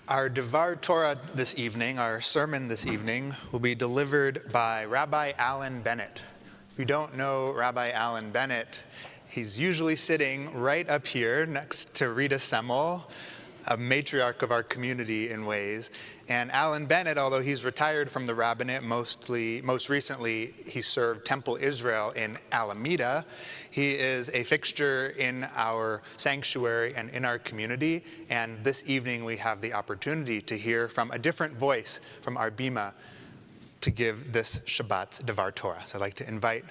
Our Devar Torah this evening, our sermon this evening, will be delivered by Rabbi Alan Bennett. If you don't know Rabbi Alan Bennett, he's usually sitting right up here next to Rita Semmel, a matriarch of our community in ways. And Alan Bennett, although he's retired from the rabbinate, most recently he served Temple Israel in Alameda. He is a fixture in our sanctuary and in our community. And this evening we have the opportunity to hear from a different voice from our bima to give this Shabbat's Devar Torah. So I'd like to invite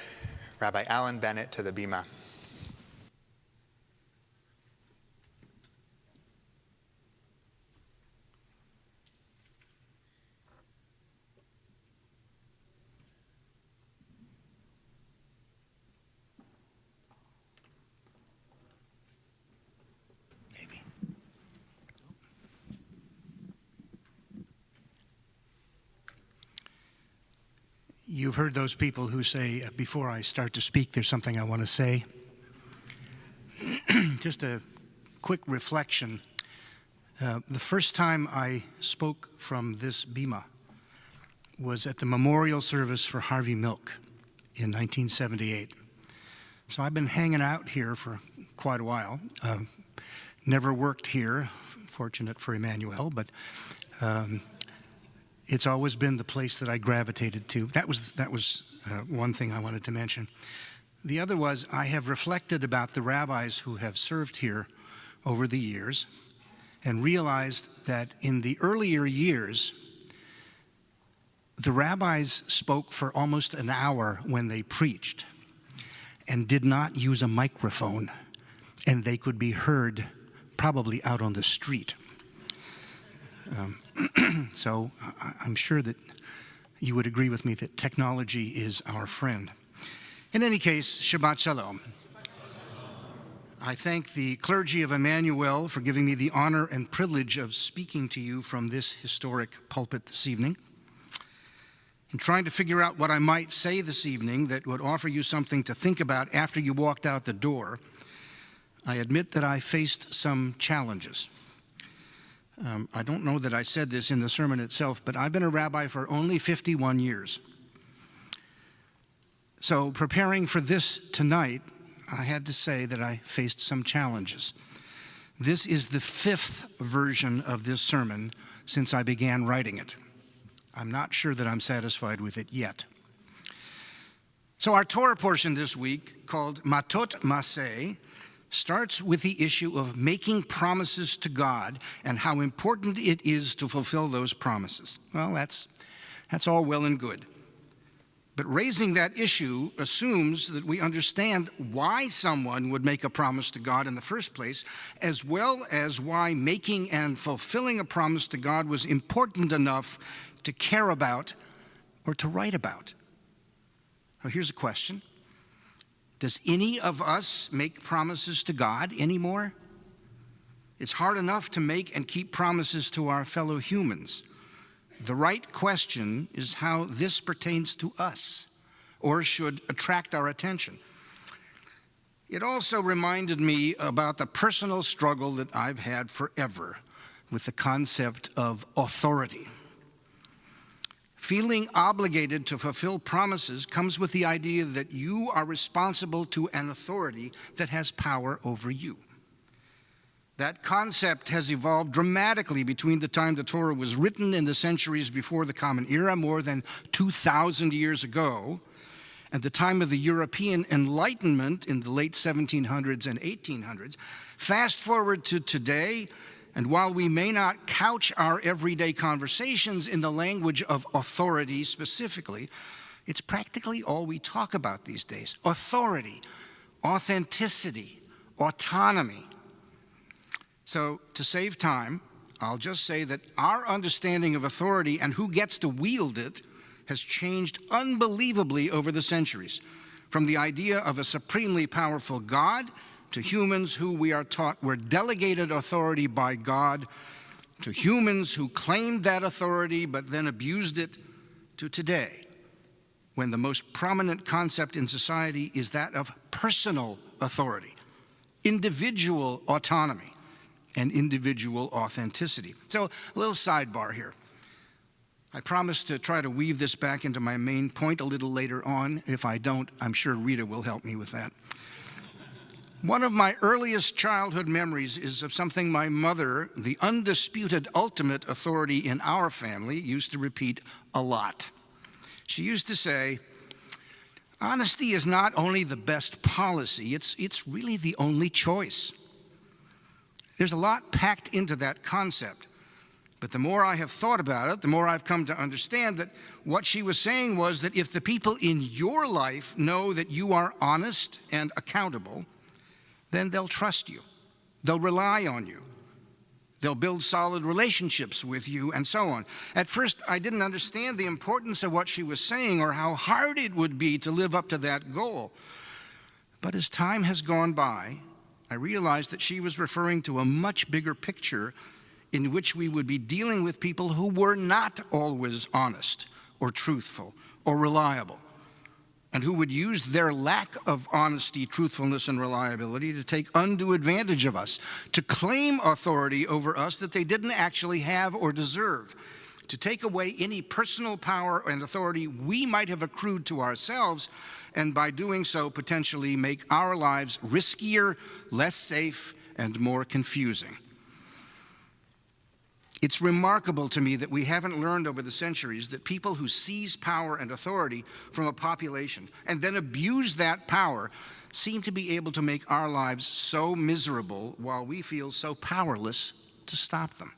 Rabbi Alan Bennett to the bima. You've heard those people who say, before I start to speak, there's something I want to say. Just a quick reflection. The first time I spoke from this bima was at the memorial service for Harvey Milk in 1978. So I've been hanging out here for quite a while. Never worked here, fortunate for Emanu-El, but it's always been the place that I gravitated to. That was one thing I wanted to mention. The other was I have reflected about the rabbis who have served here over the years and realized that in the earlier years, the rabbis spoke for almost an hour when they preached and did not use a microphone, and they could be heard probably out on the street. So I'm sure that you would agree with me that technology is our friend. In any case, Shabbat Shalom. I thank the clergy of Emanu-El for giving me the honor and privilege of speaking to you from this historic pulpit this evening. In trying to figure out what I might say this evening that would offer you something to think about after you walked out the door, I admit that I faced some challenges. I don't know that I said this in the sermon itself, but I've been a rabbi for only 51 years. So preparing for this tonight, I had to say that I faced some challenges. This is the 5th version of this sermon since I began writing it. I'm not sure that I'm satisfied with it yet. So our Torah portion this week, called Matot Maseh, starts with the issue of making promises to God and how important it is to fulfill those promises. Well, that's all well and good. But raising that issue assumes that we understand why someone would make a promise to God in the first place, as well as why making and fulfilling a promise to God was important enough to care about or to write about. Now, here's a question. Does any of us make promises to God anymore? It's hard enough to make and keep promises to our fellow humans. The right question is how this pertains to us, or should attract our attention. It also reminded me about the personal struggle that I've had forever with the concept of authority. Feeling obligated to fulfill promises comes with the idea that you are responsible to an authority that has power over you. That concept has evolved dramatically between the time the Torah was written in the centuries before the Common Era, more than 2,000 years ago, and the time of the European Enlightenment in the late 1700s and 1800s. Fast forward to today, and while we may not couch our everyday conversations in the language of authority specifically, it's practically all we talk about these days. Authority, authenticity, autonomy. So to save time, I'll just say that our understanding of authority and who gets to wield it has changed unbelievably over the centuries, from the idea of a supremely powerful God to humans who we are taught were delegated authority by God, to humans who claimed that authority but then abused it, to today, when the most prominent concept in society is that of personal authority, individual autonomy, and individual authenticity. So, a little sidebar here. I promise to try to weave this back into my main point a little later on. If I don't, I'm sure Rita will help me with that. One of my earliest childhood memories is of something my mother, the undisputed ultimate authority in our family, used to repeat a lot. She used to say, "Honesty is not only the best policy, it's really the only choice." There's a lot packed into that concept, but the more I have thought about it, the more I've come to understand that what she was saying was that if the people in your life know that you are honest and accountable, then they'll trust you, they'll rely on you, they'll build solid relationships with you, and so on. At first, I didn't understand the importance of what she was saying or how hard it would be to live up to that goal. But as time has gone by, I realized that she was referring to a much bigger picture in which we would be dealing with people who were not always honest or truthful or reliable, and who would use their lack of honesty, truthfulness, and reliability to take undue advantage of us, to claim authority over us that they didn't actually have or deserve, to take away any personal power and authority we might have accrued to ourselves, and by doing so, potentially make our lives riskier, less safe, and more confusing. It's remarkable to me that we haven't learned over the centuries that people who seize power and authority from a population and then abuse that power seem to be able to make our lives so miserable while we feel so powerless to stop them.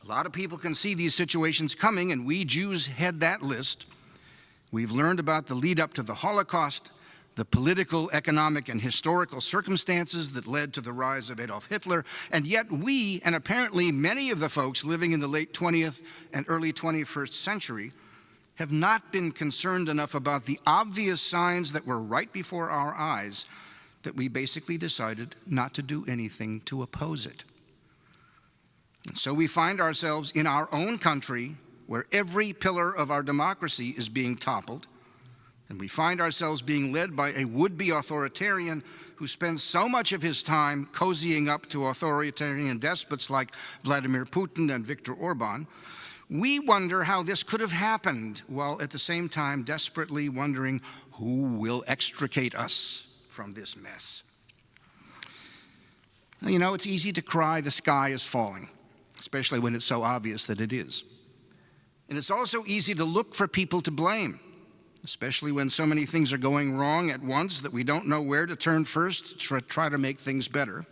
A lot of people can see these situations coming, and we Jews head that list. We've learned about the lead up to the Holocaust, the political, economic, and historical circumstances that led to the rise of Adolf Hitler, and yet we, and apparently many of the folks living in the late 20th and early 21st century, have not been concerned enough about the obvious signs that were right before our eyes that we basically decided not to do anything to oppose it. And so we find ourselves in our own country where every pillar of our democracy is being toppled, and we find ourselves being led by a would-be authoritarian who spends so much of his time cozying up to authoritarian despots like Vladimir Putin and Viktor Orban. We wonder how this could have happened, while at the same time desperately wondering who will extricate us from this mess. You know, it's easy to cry the sky is falling, especially when it's so obvious that it is. And it's also easy to look for people to blame, especially when so many things are going wrong at once that we don't know where to turn first to try to make things better.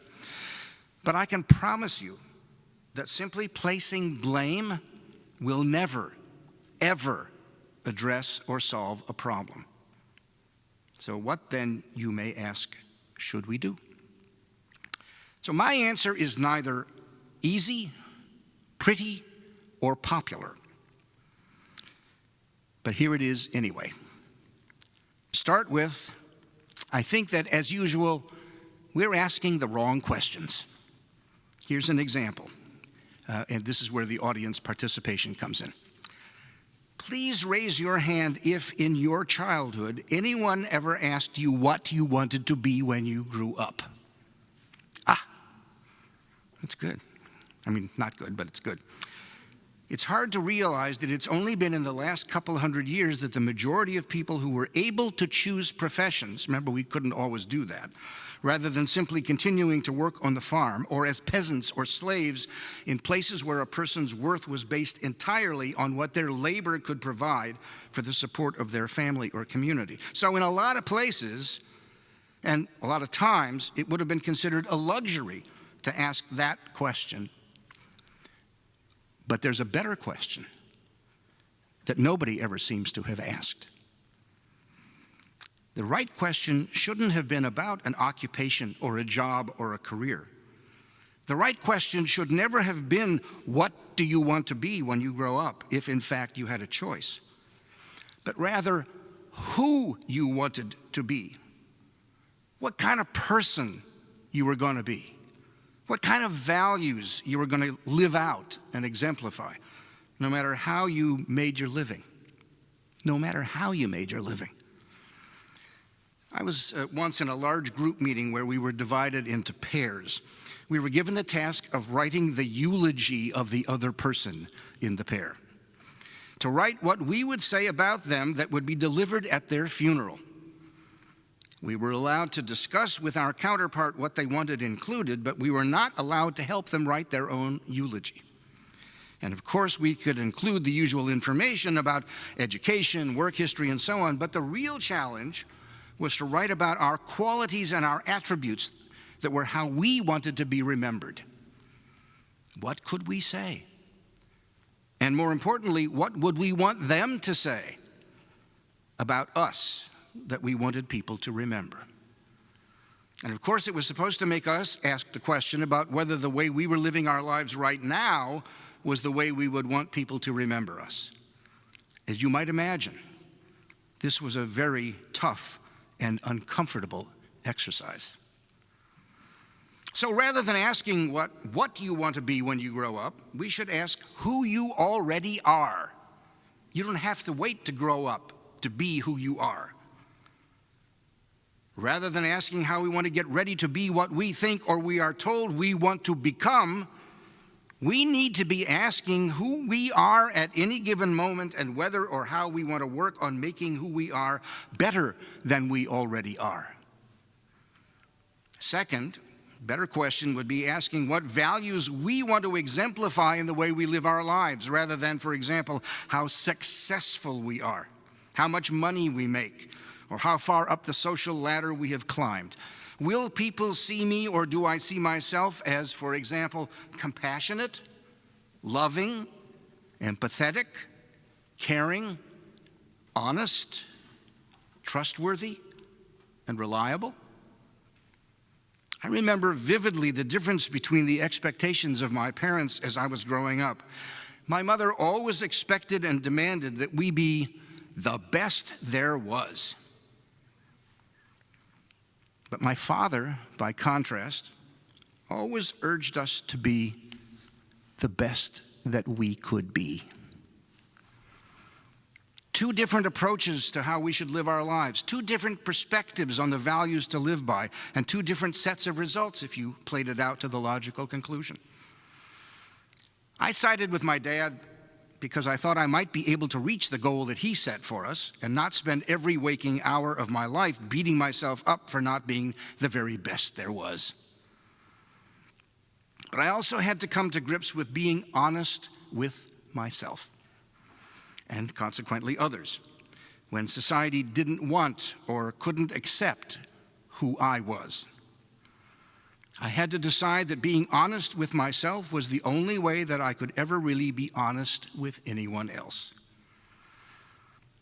But I can promise you that simply placing blame will never, ever address or solve a problem. So what then, you may ask, should we do? So my answer is neither easy, pretty, or popular. But here it is anyway. Start with, I think that, as usual, we're asking the wrong questions. Here's an example, and this is where the audience participation comes in. Please raise your hand if, in your childhood, anyone ever asked you what you wanted to be when you grew up. That's good. I mean, not good, but it's good. It's hard to realize that it's only been in the last couple hundred years that the majority of people who were able to choose professions, remember we couldn't always do that, rather than simply continuing to work on the farm or as peasants or slaves in places where a person's worth was based entirely on what their labor could provide for the support of their family or community. So in a lot of places, and a lot of times, it would have been considered a luxury to ask that question. But there's a better question that nobody ever seems to have asked. The right question shouldn't have been about an occupation or a job or a career. The right question should never have been, what do you want to be when you grow up, if in fact you had a choice? But rather, who you wanted to be. What kind of person you were going to be. What kind of values you were going to live out and exemplify, no matter how you made your living. No matter how you made your living. I was once in a large group meeting where we were divided into pairs. We were given the task of writing the eulogy of the other person in the pair, to write what we would say about them that would be delivered at their funeral. We were allowed to discuss with our counterpart what they wanted included, but we were not allowed to help them write their own eulogy. And of course, we could include the usual information about education, work history, and so on, but the real challenge was to write about our qualities and our attributes that were how we wanted to be remembered. What could we say? And more importantly, what would we want them to say about us that we wanted people to remember? And of course, it was supposed to make us ask the question about whether the way we were living our lives right now was the way we would want people to remember us. As you might imagine, this was a very tough and uncomfortable exercise. So rather than asking what do you want to be when you grow up, we should ask who you already are. You don't have to wait to grow up to be who you are. Rather than asking how we want to get ready to be what we think or we are told we want to become, we need to be asking who we are at any given moment and whether or how we want to work on making who we are better than we already are. Second, better question would be asking what values we want to exemplify in the way we live our lives, rather than, for example, how successful we are, how much money we make, or how far up the social ladder we have climbed. Will people see me, or do I see myself as, for example, compassionate, loving, empathetic, caring, honest, trustworthy, and reliable? I remember vividly the difference between the expectations of my parents as I was growing up. My mother always expected and demanded that we be the best there was. But my father, by contrast, always urged us to be the best that we could be. Two different approaches to how we should live our lives, two different perspectives on the values to live by, and two different sets of results if you played it out to the logical conclusion. I sided with my dad because I thought I might be able to reach the goal that he set for us and not spend every waking hour of my life beating myself up for not being the very best there was. But I also had to come to grips with being honest with myself, and consequently others, when society didn't want or couldn't accept who I was. I had to decide that being honest with myself was the only way that I could ever really be honest with anyone else.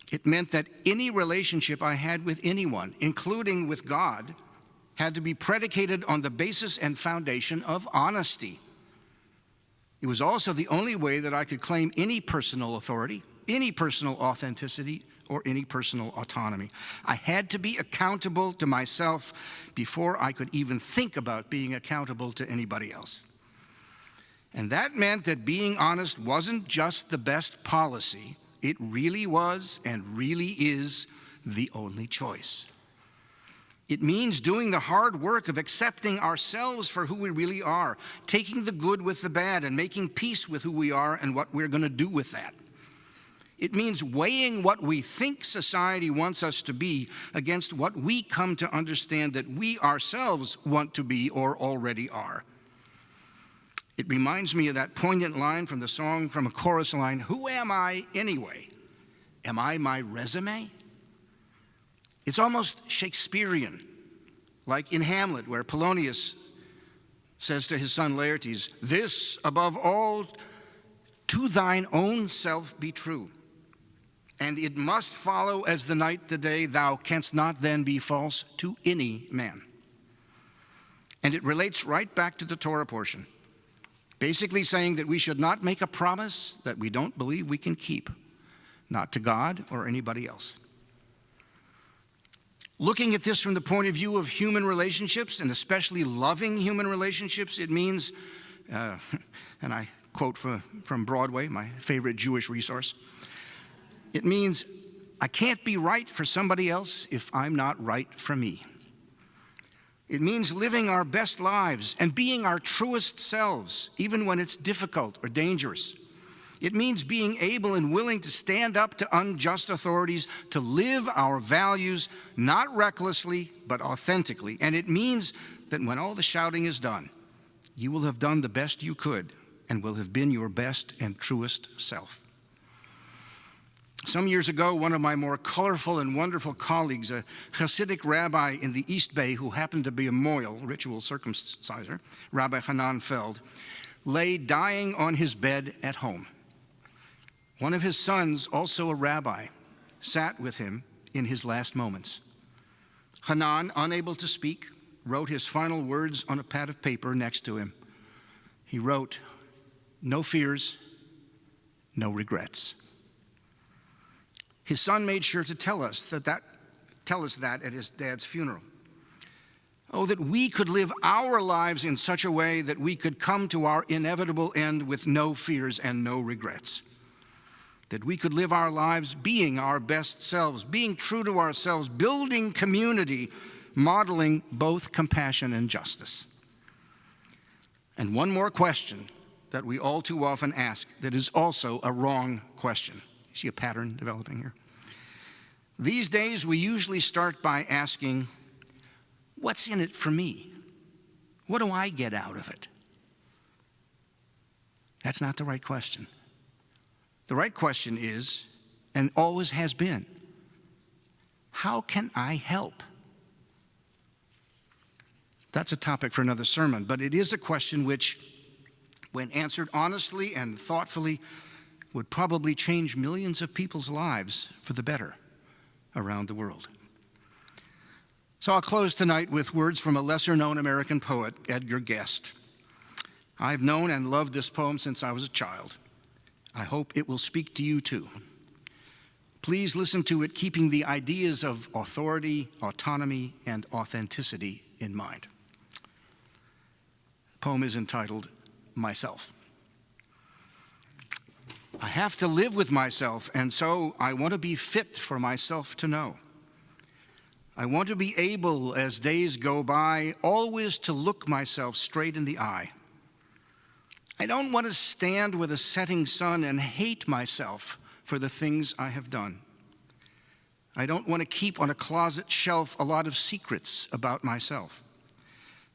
It meant that any relationship I had with anyone, including with God, had to be predicated on the basis and foundation of honesty. It was also the only way that I could claim any personal authority, any personal authenticity, or any personal autonomy. I had to be accountable to myself before I could even think about being accountable to anybody else. And that meant that being honest wasn't just the best policy, it really was and really is the only choice. It means doing the hard work of accepting ourselves for who we really are, taking the good with the bad, and making peace with who we are and what we're going to do with that. It means weighing what we think society wants us to be against what we come to understand that we ourselves want to be or already are. It reminds me of that poignant line from the song, from a chorus line, "Who am I anyway? Am I my resume?" It's almost Shakespearean, like in Hamlet, where Polonius says to his son Laertes, "This above all, to thine own self be true. And it must follow as the night the day, thou canst not then be false to any man." And it relates right back to the Torah portion, basically saying that we should not make a promise that we don't believe we can keep, not to God or anybody else. Looking at this from the point of view of human relationships, and especially loving human relationships, it means, and I quote from Broadway, my favorite Jewish resource, it means I can't be right for somebody else if I'm not right for me. It means living our best lives and being our truest selves, even when it's difficult or dangerous. It means being able and willing to stand up to unjust authorities, to live our values, not recklessly, but authentically. And it means that when all the shouting is done, you will have done the best you could and will have been your best and truest self. Some years ago, one of my more colorful and wonderful colleagues, a Hasidic rabbi in the East Bay who happened to be a Moil, ritual circumciser, Rabbi Hanan Feld, lay dying on his bed at home. One of his sons, also a rabbi, sat with him in his last moments. Hanan, unable to speak, wrote his final words on a pad of paper next to him. He wrote, "No fears, no regrets." His son made sure to tell us that at his dad's funeral. Oh, that we could live our lives in such a way that we could come to our inevitable end with no fears and no regrets. That we could live our lives being our best selves, being true to ourselves, building community, modeling both compassion and justice. And one more question that we all too often ask that is also a wrong question. You see a pattern developing here? These days, we usually start by asking, what's in it for me? What do I get out of it? That's not the right question. The right question is, and always has been, how can I help? That's a topic for another sermon, but it is a question which, when answered honestly and thoughtfully, would probably change millions of people's lives for the better around the world. So I'll close tonight with words from a lesser-known American poet, Edgar Guest. I've known and loved this poem since I was a child. I hope it will speak to you too. Please listen to it, keeping the ideas of authority, autonomy, and authenticity in mind. The poem is entitled, Myself. I have to live with myself, and so I want to be fit for myself to know. I want to be able, as days go by, always to look myself straight in the eye. I don't want to stand with a setting sun and hate myself for the things I have done. I don't want to keep on a closet shelf a lot of secrets about myself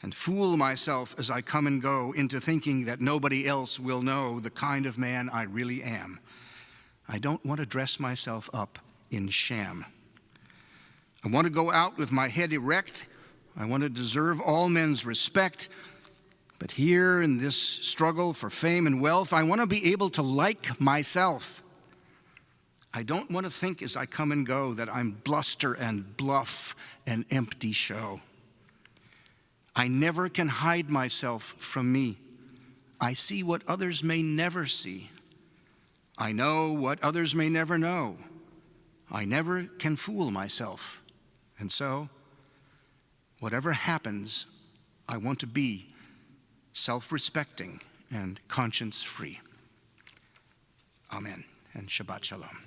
and fool myself as I come and go into thinking that nobody else will know the kind of man I really am. I don't want to dress myself up in sham. I want to go out with my head erect. I want to deserve all men's respect. But here in this struggle for fame and wealth, I want to be able to like myself. I don't want to think as I come and go that I'm bluster and bluff and empty show. I never can hide myself from me. I see what others may never see. I know what others may never know. I never can fool myself. And so, whatever happens, I want to be self-respecting and conscience-free. Amen, and Shabbat Shalom.